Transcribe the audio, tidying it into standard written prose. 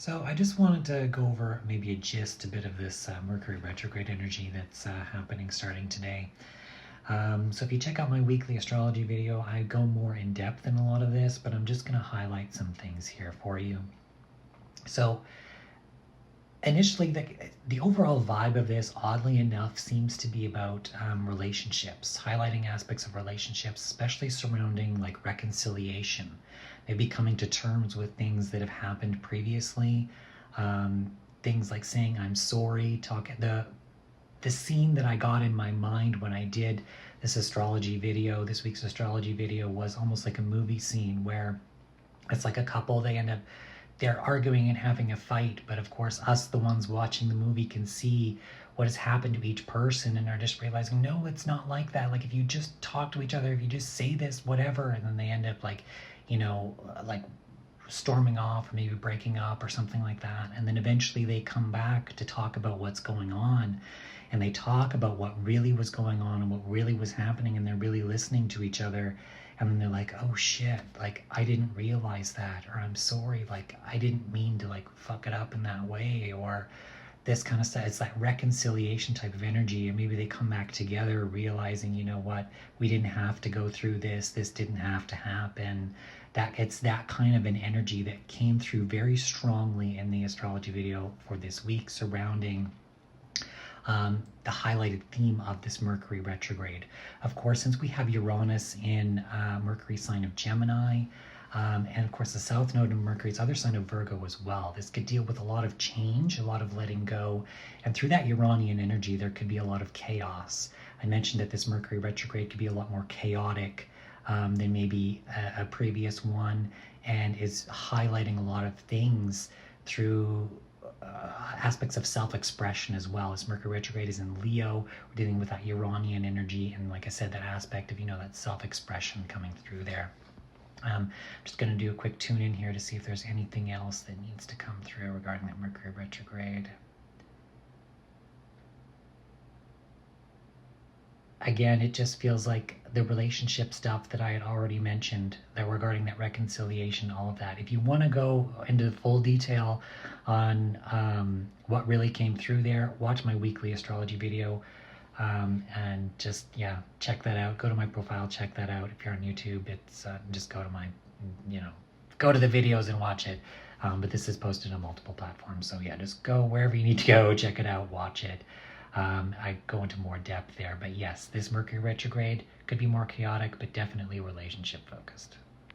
So I just wanted to go over maybe a gist, a bit of this Mercury retrograde energy that's happening starting today. So if you check out my weekly astrology video, I go more in depth in a lot of this, but I'm just going to highlight some things here for you. So initially, the overall vibe of this, oddly enough, seems to be about relationships, highlighting aspects of relationships, especially surrounding like reconciliation, maybe coming to terms with things that have happened previously. Things like saying I'm sorry, talking the scene that I got in my mind when I did this astrology video, this week's astrology video, was almost like a movie scene where it's like a couple, they're arguing and having a fight, but of course us, the ones watching the movie, can see what has happened to each person and are just realizing, no, it's not like that. Like if you just talk to each other, if you just say this, whatever, and then they end up like, like storming off or maybe breaking up or something like that. And then eventually they come back to talk about what's going on, and they talk about what really was going on and what really was happening, and they're really listening to each other. And then they're like, oh shit, like I didn't realize that, or I'm sorry, like I didn't mean to like fuck it up in that way, or this kind of stuff. It's that reconciliation type of energy, and maybe they come back together realizing, you know what, we didn't have to go through this didn't have to happen. That it's that kind of an energy that came through very strongly in the astrology video for this week, surrounding the highlighted theme of this Mercury retrograde. Of course, since we have Uranus in Mercury sign of Gemini, and of course the south node of Mercury's other sign of Virgo as well, this could deal with a lot of change, a lot of letting go, and through that Uranian energy there could be a lot of chaos. I mentioned that this Mercury retrograde could be a lot more chaotic than maybe a previous one, and is highlighting a lot of things through aspects of self-expression as well. As Mercury retrograde is in Leo, we're dealing with that Uranian energy, and like I said, that aspect of, that self-expression coming through there. I'm just going to do a quick tune in here to see if there's anything else that needs to come through regarding that Mercury retrograde. Again, it just feels like the relationship stuff that I had already mentioned, that regarding that reconciliation, all of that. If you want to go into full detail on what really came through there, watch my weekly astrology video, and just, check that out. Go to my profile, check that out. If you're on YouTube, it's just go to my, go to the videos and watch it. But this is posted on multiple platforms. So yeah, just go wherever you need to go, check it out, watch it. I go into more depth there, but yes, this Mercury retrograde could be more chaotic, but definitely relationship focused.